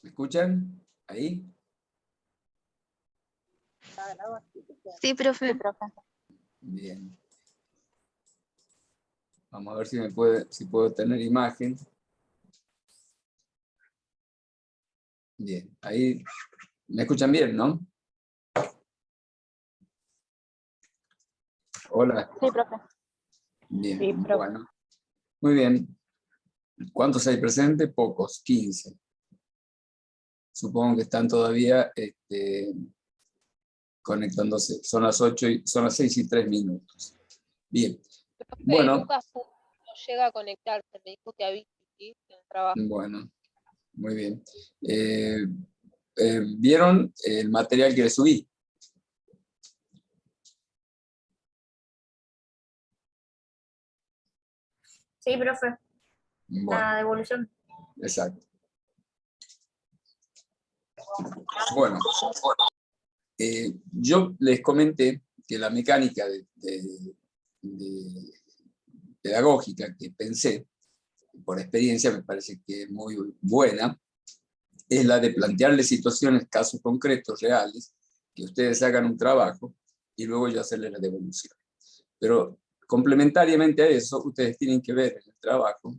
¿Me escuchan? ¿Ahí? Sí, profe. Sí, profe. Bien. Vamos a ver si puedo tener imagen. Bien, ahí me escuchan bien, ¿no? Hola. Sí, profe. Bien, Sí, profe. bueno. Muy bien. ¿Cuántos hay presentes? Pocos, 15. Supongo que están todavía conectándose. Son las 6:03. Bien. Bueno. Lucas no llega a conectarse, me dijo que avise, ¿sí? En el trabajo. Bueno, muy bien. ¿Vieron el material que les subí? Sí, profe. Bueno, La devolución. exacto. Bueno, yo les comenté que la mecánica pedagógica que pensé, por experiencia me parece que es muy buena, es la de plantearles situaciones, casos concretos, reales, que ustedes hagan un trabajo y luego yo hacerles la devolución. Pero complementariamente a eso, ustedes tienen que ver el trabajo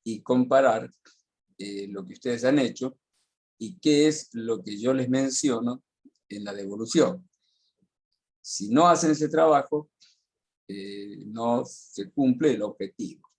y comparar lo que ustedes han hecho y qué es lo que yo les menciono en la devolución. Si no hacen ese trabajo, no se cumple el objetivo.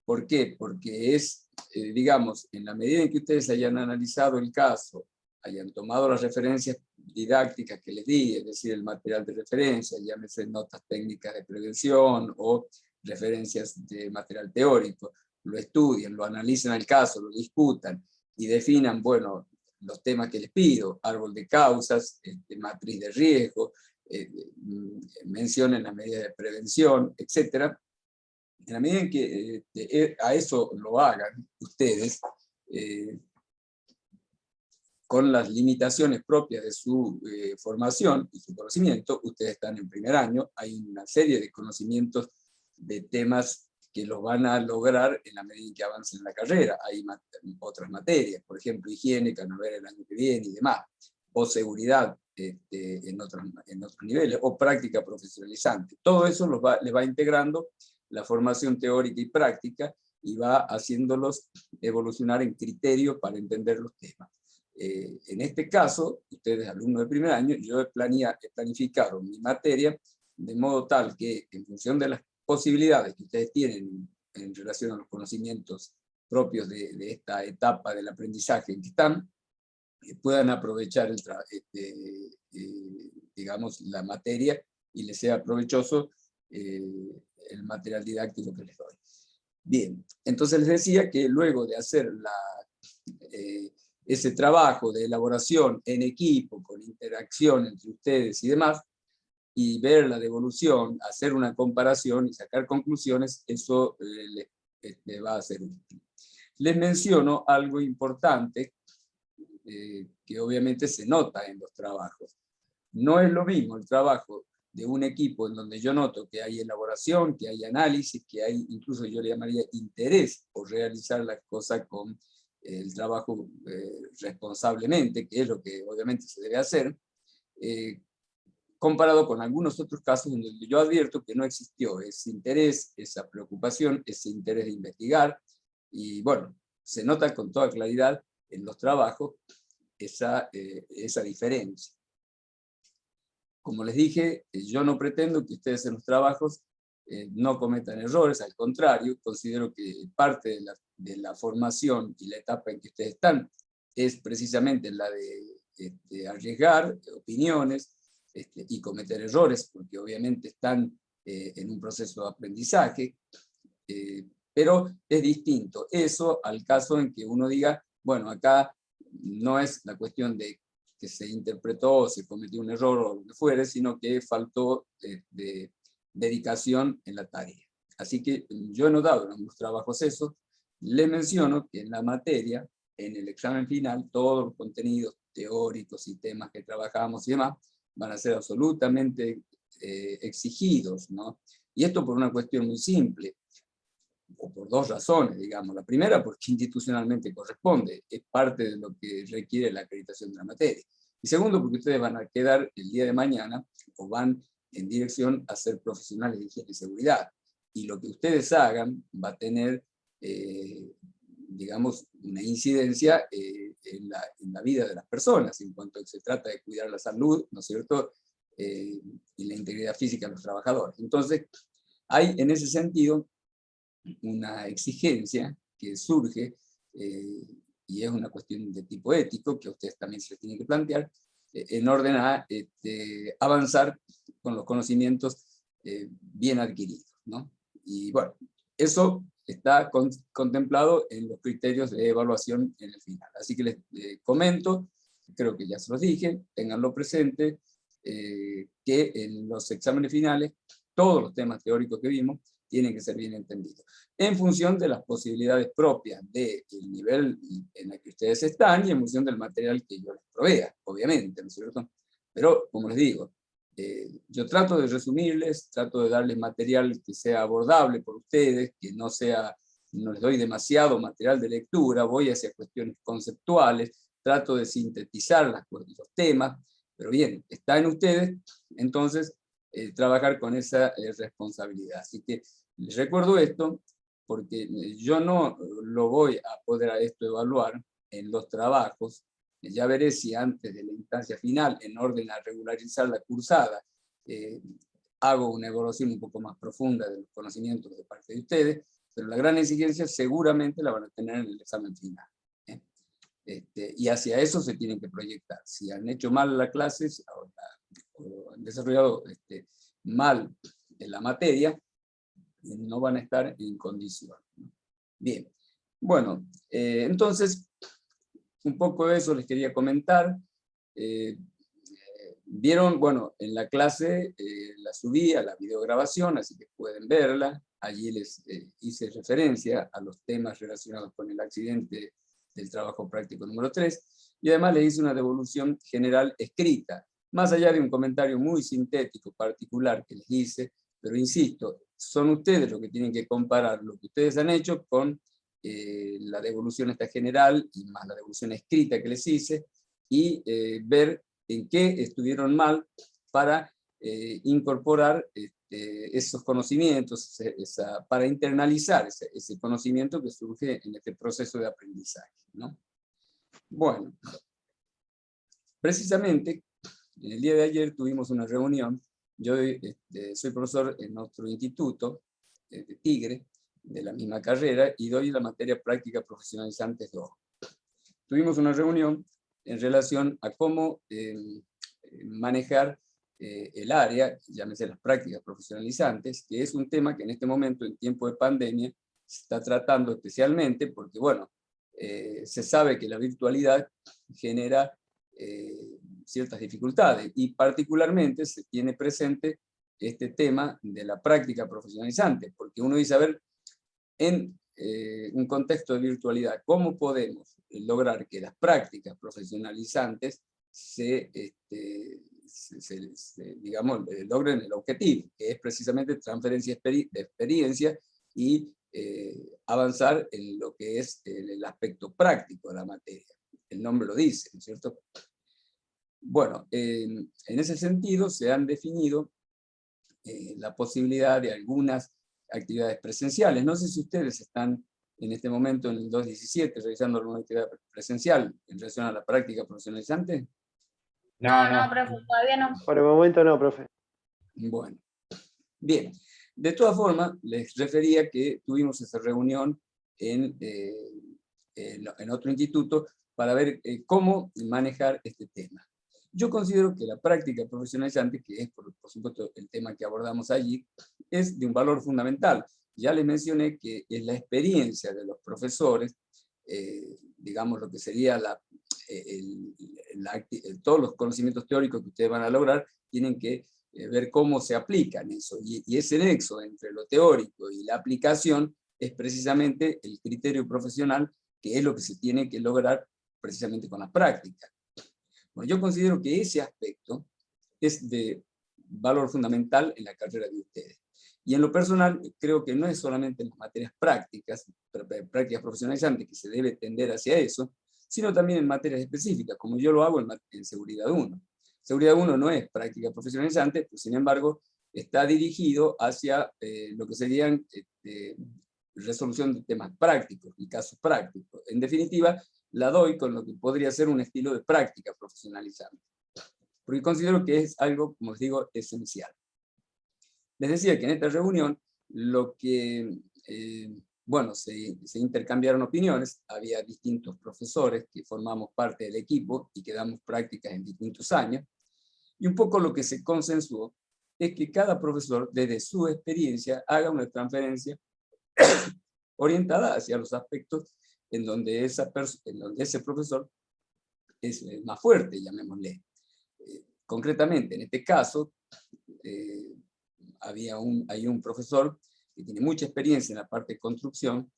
¿Por qué? Porque es, digamos, en la medida en que ustedes hayan analizado el caso, hayan tomado las referencias didácticas que les di, es decir, el material de referencia, llámese notas técnicas de prevención o referencias de material teórico, lo estudien, lo analicen al caso, lo discutan y definan, bueno, los temas que les pido, árbol de causas, matriz de riesgo, mencionen las medidas de prevención, etcétera. En la medida en que a eso lo hagan ustedes, con las limitaciones propias de su formación y su conocimiento, ustedes están en primer año, hay una serie de conocimientos de temas que los van a lograr en la medida en que avancen en la carrera. Hay otras materias, por ejemplo, higiene, que van a ver el año que viene y demás, o seguridad en otros niveles, o práctica profesionalizante. Todo eso les va integrando la formación teórica y práctica y va haciéndolos evolucionar en criterio para entender los temas. En este caso, ustedes alumnos de primer año, yo he planificado mi materia de modo tal que en función de las posibilidades que ustedes tienen en relación a los conocimientos propios de esta etapa del aprendizaje en que están, puedan aprovechar digamos, la materia y les sea provechoso el material didáctico que les doy. Bien, entonces les decía que luego de hacer ese trabajo de elaboración en equipo, con interacción entre ustedes y demás, y ver la devolución, hacer una comparación y sacar conclusiones, eso les va a ser útil. Les menciono algo importante que obviamente se nota en los trabajos. No es lo mismo el trabajo de un equipo en donde yo noto que hay elaboración, que hay análisis, que hay, incluso yo le llamaría interés por realizar las cosas con el trabajo responsablemente, que es lo que obviamente se debe hacer, comparado con algunos otros casos en donde yo advierto que no existió ese interés, esa preocupación, ese interés de investigar, y bueno, se nota con toda claridad en los trabajos esa diferencia. Como les dije, yo no pretendo que ustedes en los trabajos no cometan errores, al contrario, considero que parte de la formación y la etapa en que ustedes están es precisamente la de arriesgar opiniones y cometer errores, porque obviamente están en un proceso de aprendizaje, pero es distinto eso al caso en que uno diga, bueno, acá no es la cuestión de que se interpretó o se cometió un error o lo que fuere, sino que faltó de dedicación en la tarea. Así que yo he notado en algunos trabajos eso, les menciono que en la materia, en el examen final, todos los contenidos teóricos y temas que trabajamos y demás van a ser absolutamente exigidos, ¿no? Y esto por una cuestión muy simple. o por dos razones, digamos. La primera, porque institucionalmente corresponde, es parte de lo que requiere la acreditación de la materia. Y segundo, porque ustedes van a quedar el día de mañana, o van en dirección a ser profesionales de higiene y seguridad. Y lo que ustedes hagan va a tener, digamos, una incidencia en la vida de las personas, en cuanto se trata de cuidar la salud, ¿no es cierto?, y la integridad física de los trabajadores. Entonces, hay en ese sentido una exigencia que surge, y es una cuestión de tipo ético, que a ustedes también se les tiene que plantear, en orden a avanzar con los conocimientos bien adquiridos, ¿no? Y bueno, eso está contemplado en los criterios de evaluación en el final. Así que les comento, creo que ya se los dije, tenganlo presente, que en los exámenes finales, todos los temas teóricos que vimos tienen que ser bien entendidos, en función de las posibilidades propias del nivel en el que ustedes están y en función del material que yo les provea, obviamente, ¿no es cierto? Pero, como les digo, yo trato de resumirles, trato de darles material que sea abordable por ustedes, que no les doy demasiado material de lectura, voy hacia cuestiones conceptuales, trato de sintetizar los temas, pero bien, está en ustedes, entonces, trabajar con esa responsabilidad. Así que les recuerdo esto, porque yo no lo voy a poder a esto evaluar en los trabajos. Ya veré si antes de la instancia final, en orden a regularizar la cursada, hago una evaluación un poco más profunda de los conocimientos de parte de ustedes, pero la gran exigencia seguramente la van a tener en el examen final. Y hacia eso se tienen que proyectar. Si han hecho mal la clase, o han desarrollado mal en la materia, no van a estar en condición. Bien, bueno, entonces, un poco de eso les quería comentar. Vieron, bueno, en la clase la subí a la videograbación, así que pueden verla. Allí les hice referencia a los temas relacionados con el accidente del trabajo práctico número 3, y además les hice una devolución general escrita, más allá de un comentario muy sintético particular que les hice, pero insisto, son ustedes los que tienen que comparar lo que ustedes han hecho con la devolución esta general, y más la devolución escrita que les hice, y ver en qué estuvieron mal para incorporar esos conocimientos, para internalizar ese conocimiento que surge en este proceso de aprendizaje, ¿no? Bueno, precisamente, en el día de ayer tuvimos una reunión. Yo soy profesor en otro instituto, de Tigre, de la misma carrera, y doy la materia práctica profesionalizantes 2. Tuvimos una reunión en relación a cómo manejar el área, llámese las prácticas profesionalizantes, que es un tema que en este momento, en tiempo de pandemia, se está tratando especialmente porque, bueno, se sabe que la virtualidad genera ciertas dificultades, y particularmente se tiene presente este tema de la práctica profesionalizante, porque uno dice, a ver, en un contexto de virtualidad, ¿cómo podemos lograr que las prácticas profesionalizantes digamos, logren el objetivo, que es precisamente transferencia de experiencia y avanzar en lo que es el aspecto práctico de la materia? El nombre lo dice, ¿no es cierto? Bueno, en ese sentido se han definido la posibilidad de algunas actividades presenciales. No sé si ustedes están en este momento en el 217 realizando alguna actividad presencial en relación a la práctica profesionalizante. No, profe, todavía no. Por el momento no, profe. Bueno, bien. De todas formas, les refería que tuvimos esa reunión en otro instituto para ver cómo manejar este tema. Yo considero que la práctica profesionalizante, que es por supuesto el tema que abordamos allí, es de un valor fundamental. Ya les mencioné que es la experiencia de los profesores, digamos lo que sería todos los conocimientos teóricos que ustedes van a lograr, tienen que ver cómo se aplican eso. Y ese nexo entre lo teórico y la aplicación es precisamente el criterio profesional, que es lo que se tiene que lograr precisamente con la práctica. Bueno, yo considero que ese aspecto es de valor fundamental en la carrera de ustedes. Y en lo personal, creo que no es solamente en las materias prácticas profesionalizantes que se debe tender hacia eso, sino también en materias específicas, como yo lo hago en Seguridad 1. Seguridad 1 no es práctica profesionalizante, pero sin embargo está dirigido hacia lo que serían resolución de temas prácticos y casos prácticos. En definitiva, la doy con lo que podría ser un estilo de práctica profesionalizante, porque considero que es algo, como les digo, esencial. Les decía que en esta reunión lo que, bueno, se intercambiaron opiniones, había distintos profesores que formamos parte del equipo y que damos prácticas en distintos años, y un poco lo que se consensuó es que cada profesor, desde su experiencia, haga una transferencia orientada hacia los aspectos en donde ese profesor es más fuerte, llamémosle. Concretamente, en este caso, hay un profesor que tiene mucha experiencia en la parte de construcción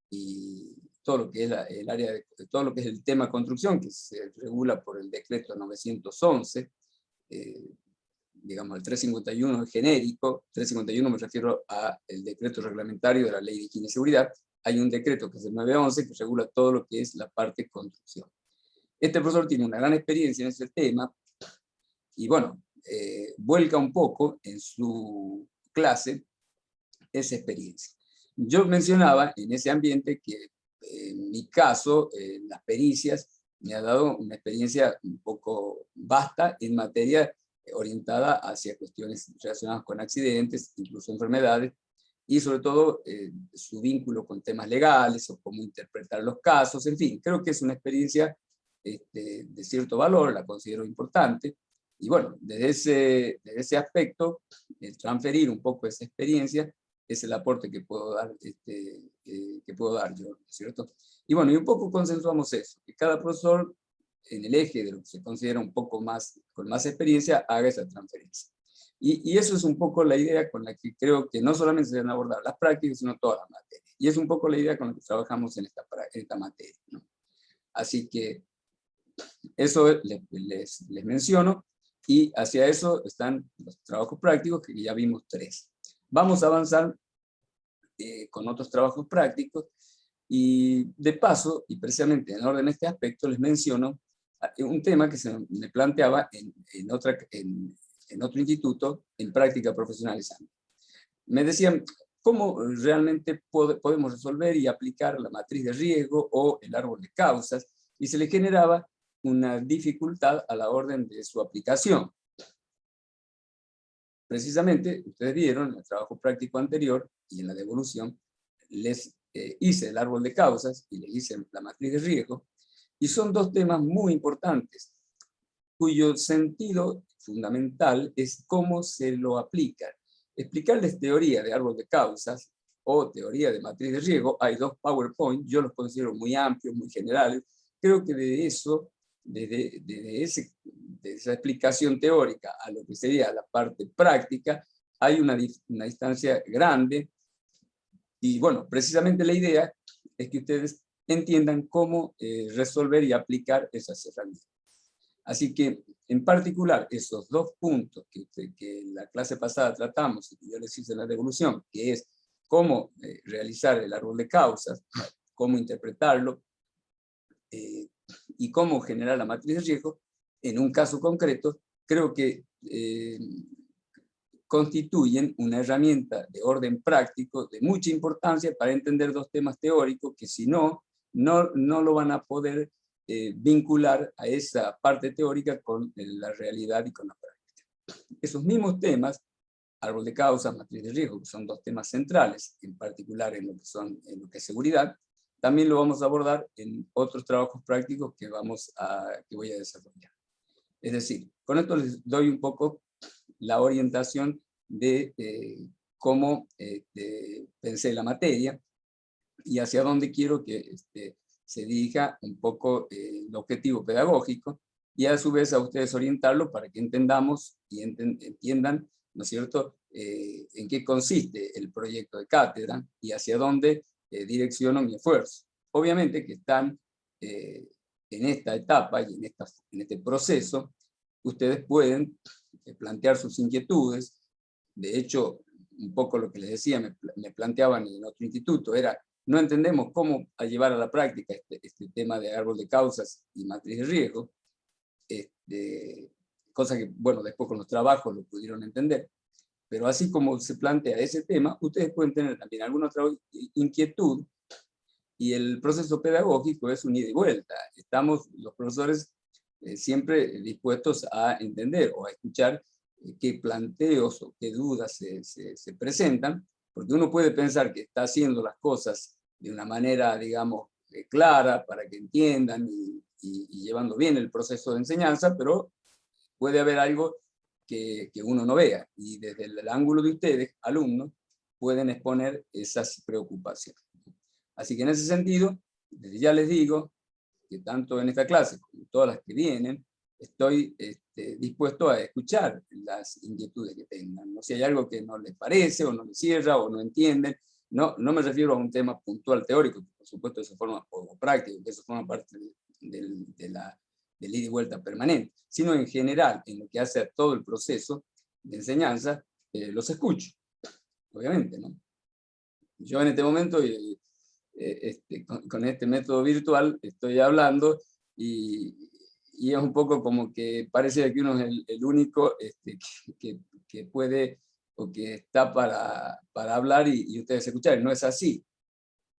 y todo lo que es todo lo que es el tema construcción, que se regula por el decreto 911, digamos el 351 es genérico, 351 me refiero al decreto reglamentario de la ley de higiene y seguridad. Hay un decreto que es el 911 que regula todo lo que es la parte de construcción. Este profesor tiene una gran experiencia en ese tema y bueno, vuelca un poco en su clase esa experiencia. Yo mencionaba en ese ambiente que en mi caso, las pericias me ha dado una experiencia un poco vasta en materia orientada hacia cuestiones relacionadas con accidentes, incluso enfermedades, y sobre todo su vínculo con temas legales o cómo interpretar los casos, en fin, creo que es una experiencia de cierto valor, la considero importante, y bueno, desde ese aspecto, el transferir un poco esa experiencia es el aporte que puedo dar, yo, ¿cierto? Y bueno, y un poco consensuamos eso, que cada profesor en el eje de lo que se considera un poco más, con más experiencia, haga esa transferencia. Y eso es un poco la idea con la que creo que no solamente se deben abordar las prácticas, sino todas las materias. Y es un poco la idea con la que trabajamos en esta materia, ¿no? Así que eso les menciono, y hacia eso están los trabajos prácticos, que ya vimos 3. Vamos a avanzar con otros trabajos prácticos, y de paso, y precisamente en orden a este aspecto, les menciono un tema que se me planteaba en otro instituto en práctica profesionalizante. Me decían, ¿cómo realmente podemos resolver y aplicar la matriz de riesgo o el árbol de causas? Y se le generaba una dificultad a la orden de su aplicación. Precisamente, ustedes vieron en el trabajo práctico anterior y en la devolución, les hice el árbol de causas y les hice la matriz de riesgo, y son 2 temas muy importantes, cuyo sentido fundamental es cómo se lo aplican. Explicarles teoría de árbol de causas o teoría de matriz de riesgo, hay 2 PowerPoint, yo los considero muy amplios, muy generales. Creo que de eso, de esa explicación teórica a lo que sería la parte práctica, hay una distancia grande. Y bueno, precisamente la idea es que ustedes entiendan cómo resolver y aplicar esas herramientas. Así que, en particular, esos 2 puntos que en la clase pasada tratamos y que yo les hice en la devolución, que es cómo realizar el árbol de causas, cómo interpretarlo, y cómo generar la matriz de riesgo, en un caso concreto, creo que constituyen una herramienta de orden práctico de mucha importancia para entender 2 temas teóricos que si no lo van a poder vincular a esa parte teórica con la realidad y con la práctica. Esos mismos temas, árbol de causas, matriz de riesgo, que son 2 temas centrales, en particular en lo que es seguridad, también lo vamos a abordar en otros trabajos prácticos que voy a desarrollar. Es decir, con esto les doy un poco la orientación de cómo pensé la materia y hacia dónde quiero que se dirija un poco el objetivo pedagógico, y a su vez a ustedes orientarlo para que entendamos y entiendan, ¿no es cierto?, en qué consiste el proyecto de cátedra y hacia dónde direcciono mi esfuerzo. Obviamente que están en esta etapa y en este proceso, ustedes pueden plantear sus inquietudes. De hecho, un poco lo que les decía, me planteaban en otro instituto, era, no entendemos cómo llevar a la práctica este tema de árbol de causas y matriz de riesgo, cosa que, bueno, después con los trabajos lo pudieron entender, pero así como se plantea ese tema, ustedes pueden tener también alguna otra inquietud, y el proceso pedagógico es un ida y vuelta. Estamos los profesores siempre dispuestos a entender o a escuchar qué planteos o qué dudas se presentan, porque uno puede pensar que está haciendo las cosas de una manera, digamos, clara para que entiendan y llevando bien el proceso de enseñanza, pero puede haber algo que uno no vea, y desde el ángulo de ustedes, alumnos, pueden exponer esas preocupaciones. Así que en ese sentido, desde ya les digo que tanto en esta clase como en todas las que vienen, estoy dispuesto a escuchar las inquietudes que tengan. ¿No? Si hay algo que no les parece, o no les cierra, o no entienden, no me refiero a un tema puntual teórico, que por supuesto eso forma, o práctico, que eso forma parte del ida y vuelta permanente, sino en general, en lo que hace a todo el proceso de enseñanza, los escucho, obviamente, ¿no? Yo en este momento, con este método virtual, estoy hablando y es un poco como que parece que uno es el único que puede o que está para hablar y ustedes escuchar. No es así.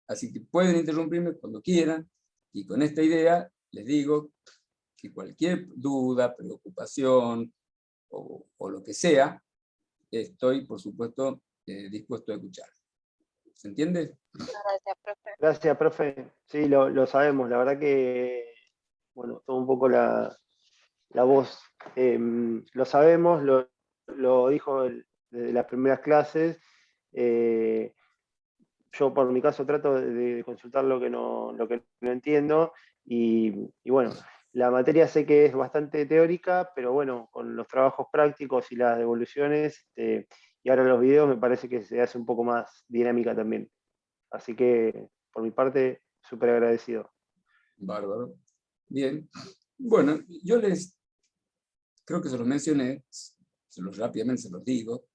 Así que pueden interrumpirme cuando quieran, y con esta idea les digo que cualquier duda, preocupación o lo que sea, estoy, por supuesto, dispuesto a escuchar. ¿Se entiende? Gracias, profe. Gracias, profe. Sí, lo sabemos. La verdad que, bueno, todo un poco la voz. Lo sabemos, lo dijo desde las primeras clases. Yo por mi caso trato de consultar lo que no entiendo, y bueno, la materia sé que es bastante teórica, pero bueno, con los trabajos prácticos y las devoluciones, y ahora los videos, me parece que se hace un poco más dinámica también. Así que por mi parte, súper agradecido. Bárbaro. Bien. Bueno, yo creo que se los mencioné, rápidamente se los digo.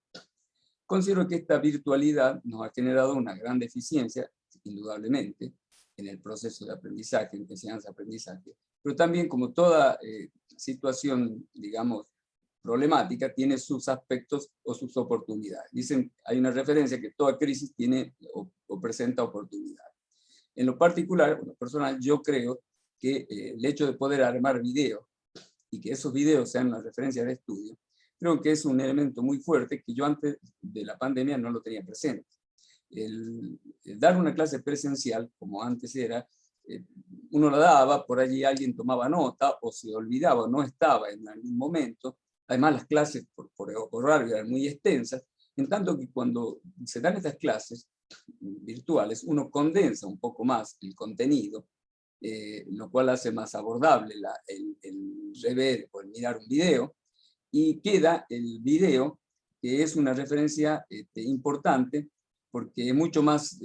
Considero que esta virtualidad nos ha generado una gran deficiencia, indudablemente, en el proceso de aprendizaje, enseñanza-aprendizaje, pero también, como toda situación, digamos, problemática, tiene sus aspectos o sus oportunidades. Dicen, hay una referencia que toda crisis tiene o presenta oportunidades. En lo particular, en lo personal, yo creo que el hecho de poder armar videos y que esos videos sean una referencia de estudio, creo que es un elemento muy fuerte que yo antes de la pandemia no lo tenía presente. El dar una clase presencial, como antes era, uno la daba, por allí alguien tomaba nota o se olvidaba o no estaba en algún momento. Además, las clases por horario eran muy extensas, en tanto que cuando se dan estas clases virtuales, uno condensa un poco más el contenido, lo cual hace más abordable el rever o el mirar un video, y queda el video, que es una referencia importante, porque es mucho más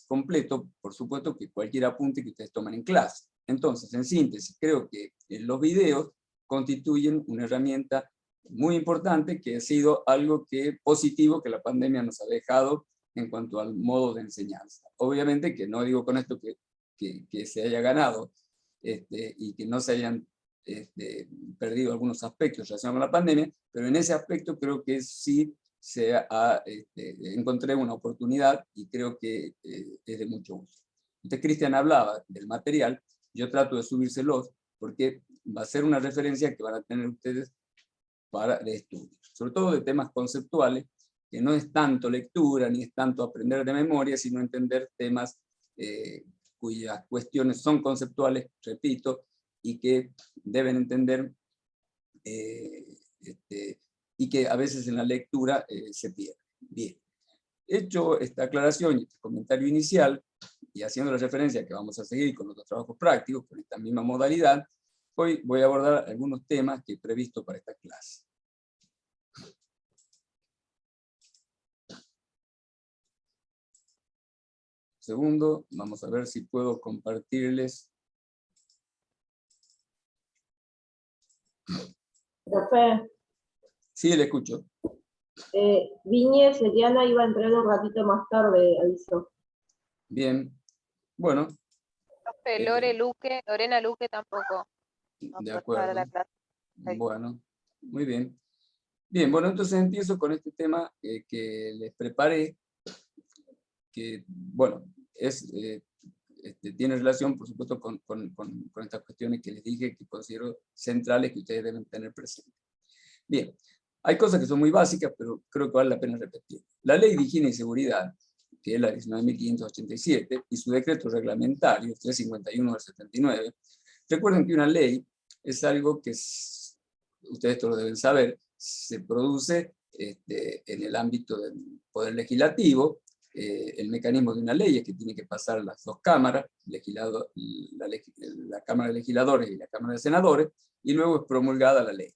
completo, por supuesto, que cualquier apunte que ustedes tomen en clase. Entonces, en síntesis, creo que los videos constituyen una herramienta muy importante, que ha sido algo positivo que la pandemia nos ha dejado en cuanto al modo de enseñanza. Obviamente que no digo con esto que se haya ganado y que no se hayan perdido algunos aspectos relacionados con la pandemia, pero en ese aspecto creo que sí encontré una oportunidad, y creo que es de mucho uso. Entonces, Cristian hablaba del material, yo trato de subírselos porque va a ser una referencia que van a tener ustedes de estudio, sobre todo de temas conceptuales, que no es tanto lectura ni es tanto aprender de memoria, sino entender temas cuyas cuestiones son conceptuales, repito, y que deben entender y que a veces en la lectura se pierde. Bien, hecho esta aclaración y este comentario inicial, y haciendo la referencia que vamos a seguir con otros trabajos prácticos, con esta misma modalidad, hoy voy a abordar algunos temas que he previsto para esta clase. Segundo, vamos a ver si puedo compartirles. Profe, Sí, le escucho. Viñez, Eliana iba a entrar un ratito más tarde, avisó. Bien, bueno, Profe, Lorena Luque tampoco. No de puede estar a la acuerdo. clase. Bueno, muy bien. Bien, bueno, entonces empiezo con este tema que les preparé, que, bueno, tiene relación, por supuesto, con estas cuestiones que les dije que considero centrales que ustedes deben tener presentes. Bien, hay cosas que son muy básicas, pero creo que vale la pena repetir. La Ley de Higiene y Seguridad, que es la 19.587, y su decreto reglamentario, 351 del 79, recuerden que una ley es algo que, ustedes todos lo deben saber, se produce en el ámbito del Poder Legislativo. El mecanismo de una ley es que tiene que pasar las dos cámaras, la Cámara de Legisladores y la Cámara de Senadores, y luego es promulgada la ley.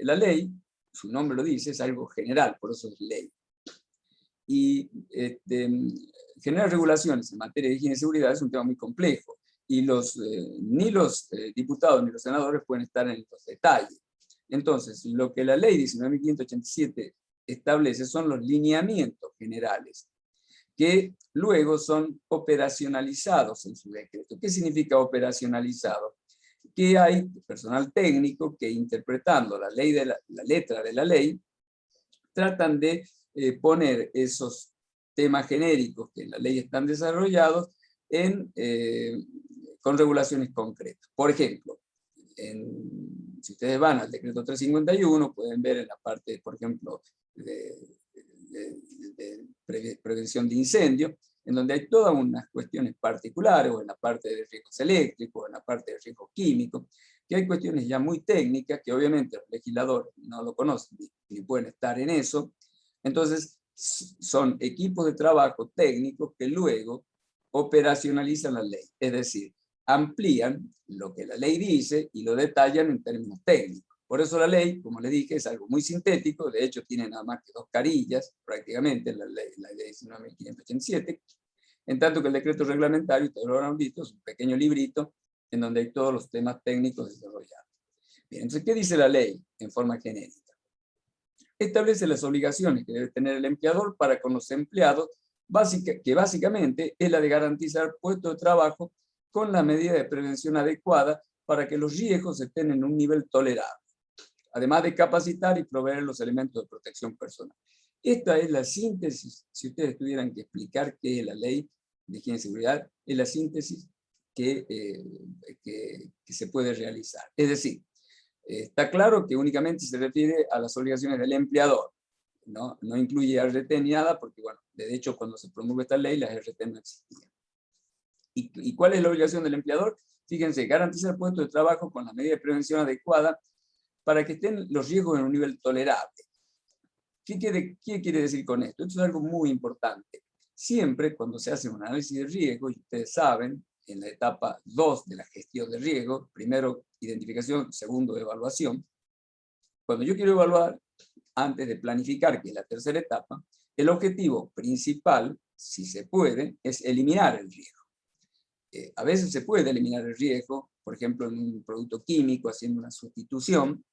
La ley, su nombre lo dice, es algo general, por eso es ley. Y generar regulaciones en materia de higiene y seguridad es un tema muy complejo, y ni los diputados ni los senadores pueden estar en los detalles. Entonces, lo que la ley 19.587 establece son los lineamientos generales, que luego son operacionalizados en su decreto. ¿Qué significa operacionalizado? Que hay personal técnico que, interpretando la letra de la ley, tratan de poner esos temas genéricos que en la ley están desarrollados con regulaciones concretas. Por ejemplo, si ustedes van al decreto 351, pueden ver en la parte, por ejemplo, de prevención de incendios, en donde hay todas unas cuestiones particulares, o en la parte de riesgos eléctricos, o en la parte de riesgos químicos, que hay cuestiones ya muy técnicas, que obviamente los legisladores no lo conocen, ni pueden estar en eso. Entonces, son equipos de trabajo técnicos que luego operacionalizan la ley, es decir, amplían lo que la ley dice y lo detallan en términos técnicos. Por eso la ley, como les dije, es algo muy sintético, de hecho tiene nada más que 2 carillas, prácticamente, la ley 19.587, en tanto que el decreto reglamentario, ustedes lo habrán visto, es un pequeño librito en donde hay todos los temas técnicos desarrollados. Bien, entonces, ¿qué dice la ley en forma genérica? Establece las obligaciones que debe tener el empleador para con los empleados, que básicamente es la de garantizar puestos de trabajo con la medida de prevención adecuada para que los riesgos estén en un nivel tolerable, además de capacitar y proveer los elementos de protección personal. Esta es la síntesis, si ustedes tuvieran que explicar qué es la ley de higiene y seguridad, es la síntesis que se puede realizar. Es decir, está claro que únicamente se refiere a las obligaciones del empleador, no incluye RT ni nada, porque bueno, de hecho cuando se promulgó esta ley, las RT no existían. ¿Y cuál es la obligación del empleador? Fíjense, garantizar puestos de trabajo con la medida de prevención adecuada para que estén los riesgos en un nivel tolerable. ¿Qué quiere decir con esto? Esto es algo muy importante. Siempre cuando se hace un análisis de riesgo, y ustedes saben, en la etapa 2 de la gestión de riesgo, primero identificación, segundo evaluación, cuando yo quiero evaluar, antes de planificar, que es la tercera etapa, el objetivo principal, si se puede, es eliminar el riesgo. A veces se puede eliminar el riesgo, por ejemplo, en un producto químico, haciendo una sustitución.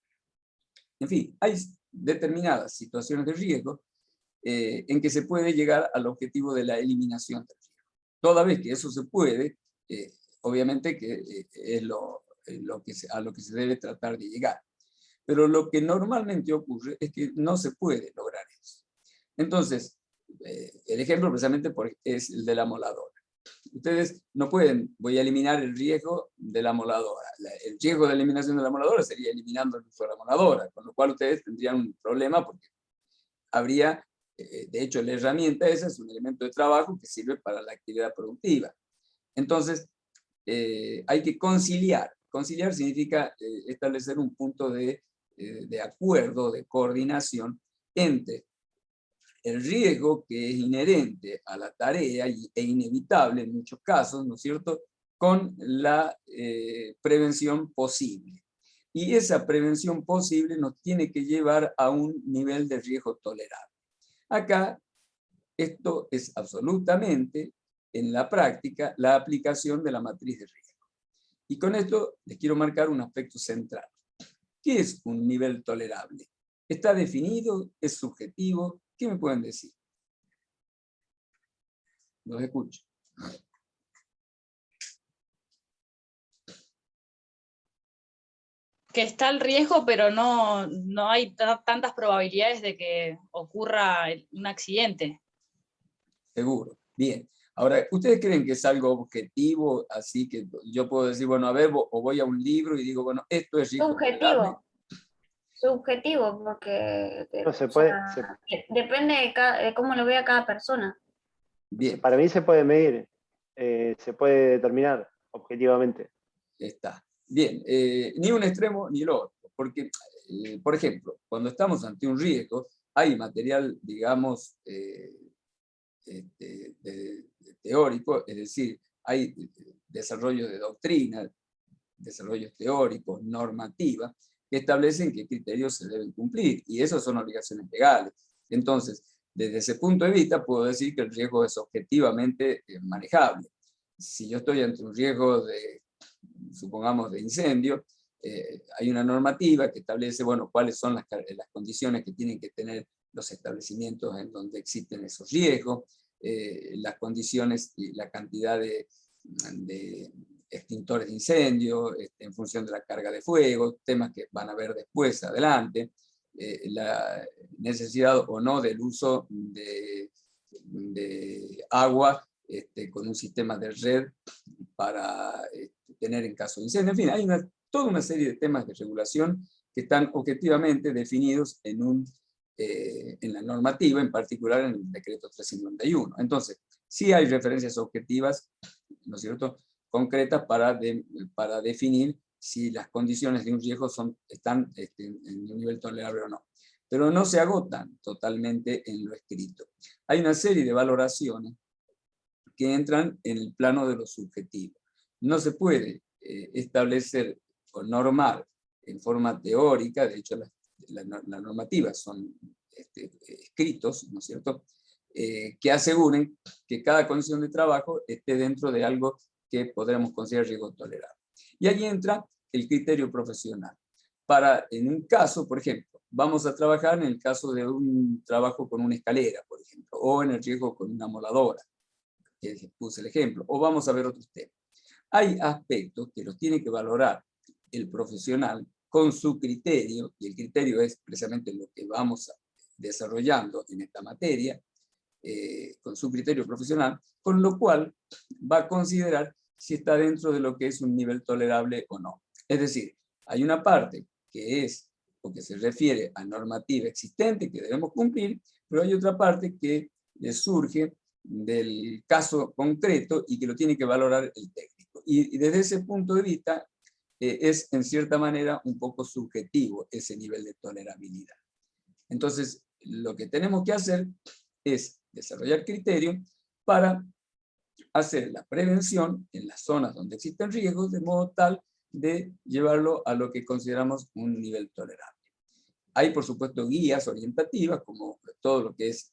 En fin, hay determinadas situaciones de riesgo en que se puede llegar al objetivo de la eliminación del riesgo. Toda vez que eso se puede, obviamente que es a lo que se debe tratar de llegar. Pero lo que normalmente ocurre es que no se puede lograr eso. Entonces, el ejemplo precisamente es el de la moladora. Ustedes no pueden, voy a eliminar el riesgo de la moladora. El riesgo de eliminación de la moladora sería eliminando el uso de la moladora, con lo cual ustedes tendrían un problema porque habría, de hecho la herramienta esa es un elemento de trabajo que sirve para la actividad productiva. Entonces, hay que conciliar. Conciliar significa establecer un punto de acuerdo, de coordinación entre el riesgo que es inherente a la tarea e inevitable en muchos casos, ¿no es cierto?, con la prevención posible. Y esa prevención posible nos tiene que llevar a un nivel de riesgo tolerable. Acá, esto es absolutamente, en la práctica, la aplicación de la matriz de riesgo. Y con esto les quiero marcar un aspecto central. ¿Qué es un nivel tolerable? ¿Está definido? ¿Es subjetivo? ¿Qué me pueden decir? Los escucho. Que está el riesgo, pero no hay tantas probabilidades de que ocurra un accidente. Seguro. Bien. Ahora, ¿ustedes creen que es algo objetivo, así que yo puedo decir, bueno, a ver, o voy a un libro y digo, bueno, esto es riesgo tolerable? Subjetivo, porque No se o puede, sea, depende de cómo lo vea cada persona. Bien, para mí se puede medir, se puede determinar objetivamente. está. Bien, ni un extremo ni el otro, porque, por ejemplo, cuando estamos ante un riesgo, hay material, digamos, teórico, es decir, hay desarrollo de doctrina, desarrollos teóricos, normativa, que establecen qué criterios se deben cumplir, y esas son obligaciones legales. Entonces, desde ese punto de vista, puedo decir que el riesgo es objetivamente manejable. Si yo estoy ante un riesgo de, supongamos, de incendio, hay una normativa que establece, bueno, cuáles son las condiciones que tienen que tener los establecimientos en donde existen esos riesgos, las condiciones y la cantidad de extintores de incendio, en función de la carga de fuego, temas que van a ver después, adelante, la necesidad o no del uso de agua con un sistema de red para tener en caso de incendio. En fin, hay toda una serie de temas de regulación que están objetivamente definidos en la normativa, en particular en el decreto 351. Entonces, sí hay referencias objetivas, ¿no es cierto?, concretas para definir si las condiciones de un riesgo están en un nivel tolerable o no. Pero no se agotan totalmente en lo escrito. Hay una serie de valoraciones que entran en el plano de lo subjetivo. No se puede establecer o normar en forma teórica, de hecho las normativas son escritos, ¿no es cierto?, que aseguren que cada condición de trabajo esté dentro de algo que podremos considerar riesgo tolerable. Y allí entra el criterio profesional. En un caso, por ejemplo, vamos a trabajar en el caso de un trabajo con una escalera, por ejemplo, o en el riesgo con una moladora, que puse el ejemplo, o vamos a ver otros temas. Hay aspectos que los tiene que valorar el profesional con su criterio, y el criterio es precisamente lo que vamos desarrollando en esta materia, con su criterio profesional, con lo cual va a considerar si está dentro de lo que es un nivel tolerable o no. Es decir, hay una parte que es o que se refiere a normativa existente que debemos cumplir, pero hay otra parte que surge del caso concreto y que lo tiene que valorar el técnico. Y desde ese punto de vista es en cierta manera un poco subjetivo ese nivel de tolerabilidad. Entonces, lo que tenemos que hacer es desarrollar criterios para hacer la prevención en las zonas donde existen riesgos, de modo tal de llevarlo a lo que consideramos un nivel tolerable. Hay, por supuesto, guías orientativas, como todo lo que es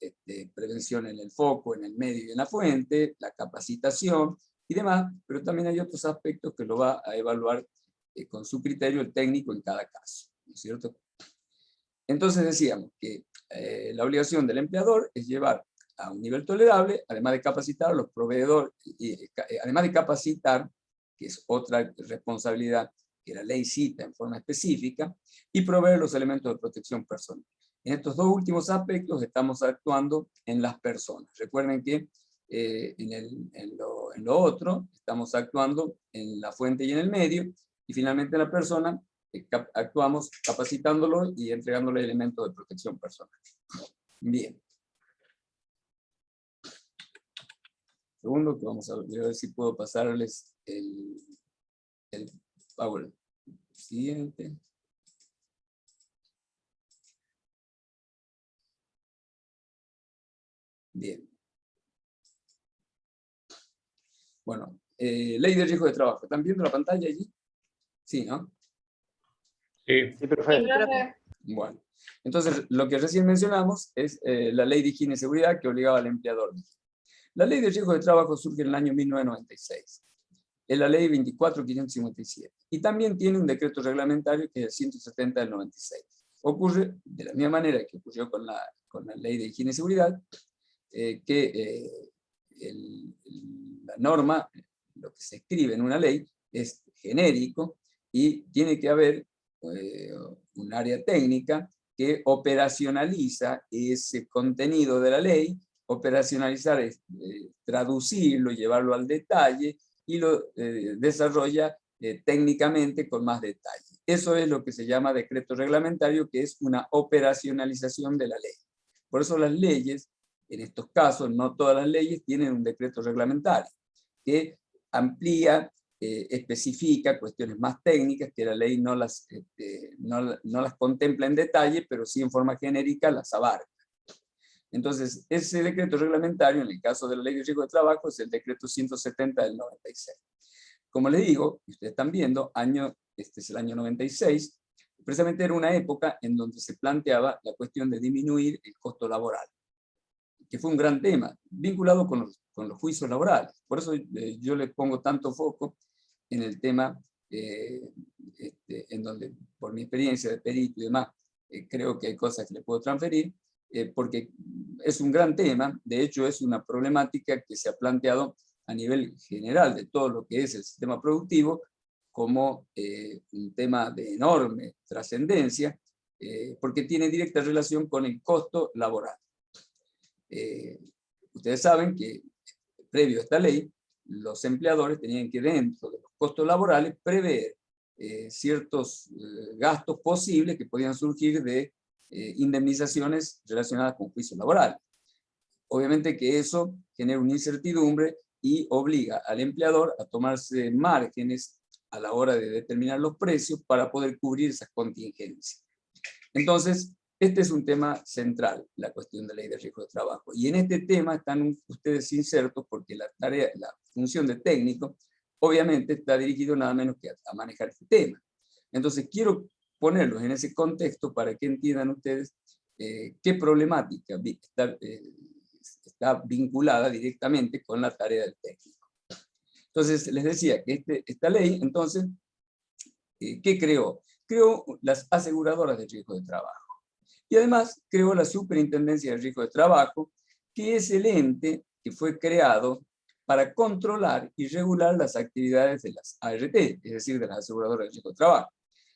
prevención en el foco, en el medio y en la fuente, la capacitación y demás, pero también hay otros aspectos que lo va a evaluar con su criterio el técnico en cada caso, ¿no es cierto? Entonces decíamos que la obligación del empleador es llevar a un nivel tolerable, además de capacitar a los proveedores, además de capacitar, que es otra responsabilidad que la ley cita en forma específica, y proveer los elementos de protección personal. En estos dos últimos aspectos estamos actuando en las personas. Recuerden que en lo otro estamos actuando en la fuente y en el medio, y finalmente en la persona actuamos capacitándolo y entregándole elementos de protección personal. Bien. Segundo, que vamos a ver si puedo pasarles el PowerPoint siguiente. Bien. Bueno, ley de riesgo de trabajo. ¿Están viendo la pantalla allí? Sí, ¿no? Sí, perfecto. Bueno, entonces lo que recién mencionamos es la ley de higiene y seguridad que obligaba al empleador. La ley de riesgo de trabajo surge en el año 1996. Es la ley 24.557. Y también tiene un decreto reglamentario que es el 170 del 96. Ocurre de la misma manera que ocurrió con la ley de higiene y seguridad, la norma, lo que se escribe en una ley, es genérico y tiene que haber un área técnica que operacionaliza ese contenido de la ley. Operacionalizar es traducirlo, llevarlo al detalle y lo desarrolla técnicamente con más detalle. Eso es lo que se llama decreto reglamentario, que es una operacionalización de la ley. Por eso las leyes, en estos casos, no todas las leyes tienen un decreto reglamentario, que amplía, especifica cuestiones más técnicas que la ley no las contempla en detalle, pero sí en forma genérica las abarca. Entonces, ese decreto reglamentario, en el caso de la Ley de Riesgo de Trabajo, es el decreto 170 del 96. Como les digo, y ustedes están viendo, este es el año 96, precisamente era una época en donde se planteaba la cuestión de disminuir el costo laboral, que fue un gran tema, vinculado con los juicios laborales. Por eso yo le pongo tanto foco en el tema, en donde, por mi experiencia de perito y demás, creo que hay cosas que le puedo transferir, porque es un gran tema. De hecho es una problemática que se ha planteado a nivel general de todo lo que es el sistema productivo, como un tema de enorme trascendencia, porque tiene directa relación con el costo laboral. Ustedes saben que previo a esta ley, los empleadores tenían que, dentro de los costos laborales, prever ciertos gastos posibles que podían surgir de indemnizaciones relacionadas con juicios laborales. Obviamente que eso genera una incertidumbre y obliga al empleador a tomarse márgenes a la hora de determinar los precios para poder cubrir esas contingencias. Entonces, este es un tema central, la cuestión de la ley de riesgo de trabajo. Y en este tema están ustedes insertos porque la función de técnico, obviamente está dirigido nada menos que a manejar este tema. Entonces, quiero ponerlos en ese contexto para que entiendan ustedes qué problemática está vinculada directamente con la tarea del técnico. Entonces, les decía que esta ley, entonces, ¿qué creó? Creó las aseguradoras de riesgo de trabajo. Y además creó la Superintendencia de Riesgo de Trabajo, que es el ente que fue creado para controlar y regular las actividades de las ART, es decir, de las aseguradoras de riesgo de trabajo.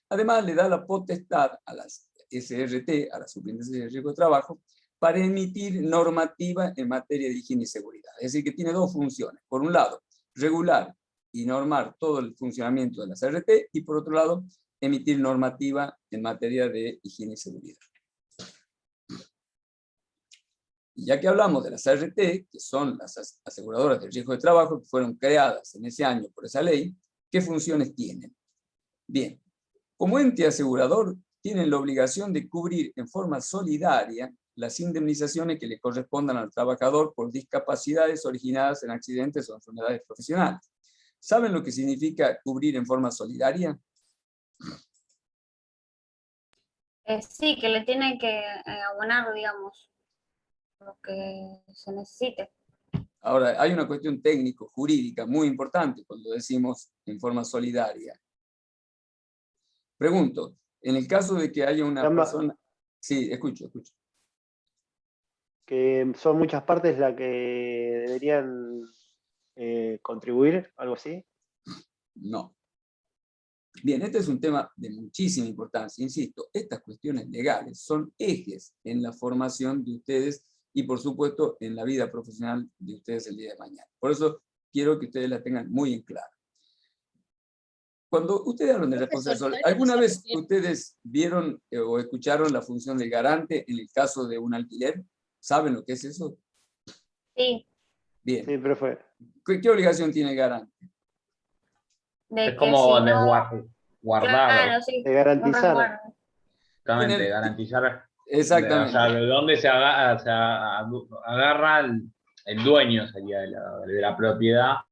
Además, le da la potestad a las SRT, a la Superintendencia de Riesgo de Trabajo, para emitir normativa en materia de higiene y seguridad. Es decir, que tiene dos funciones. Por un lado, regular y normar todo el funcionamiento de las ART, y por otro lado, emitir normativa en materia de higiene y seguridad. Y ya que hablamos de las ART, que son las aseguradoras de riesgo de trabajo, que fueron creadas en ese año por esa ley, ¿qué funciones tienen? Bien, como ente asegurador, tienen la obligación de cubrir en forma solidaria las indemnizaciones que le correspondan al trabajador por discapacidades originadas en accidentes o enfermedades profesionales. ¿Saben lo que significa cubrir en forma solidaria? Sí, que le tienen que abonar, digamos, lo que se necesite. Ahora, hay una cuestión técnico-jurídica muy importante cuando decimos en forma solidaria. Pregunto, en el caso de que haya una persona... Sí, escucho. Que son muchas partes las que deberían contribuir, algo así. No. Bien, este es un tema de muchísima importancia. Insisto, estas cuestiones legales son ejes en la formación de ustedes y, por supuesto, en la vida profesional de ustedes el día de mañana. Por eso quiero que ustedes la tengan muy en claro. Cuando ustedes hablan de responsabilidad, ¿alguna vez ustedes vieron o escucharon la función del garante en el caso de un alquiler? ¿Saben lo que es eso? Sí. Bien. Sí, profe. ¿Qué obligación tiene el garante? Es como si no, guardar, claro, sí, De garantizar. exactamente, garantizar. Exactamente. O sea, de dónde se agarra el dueño sería de la propiedad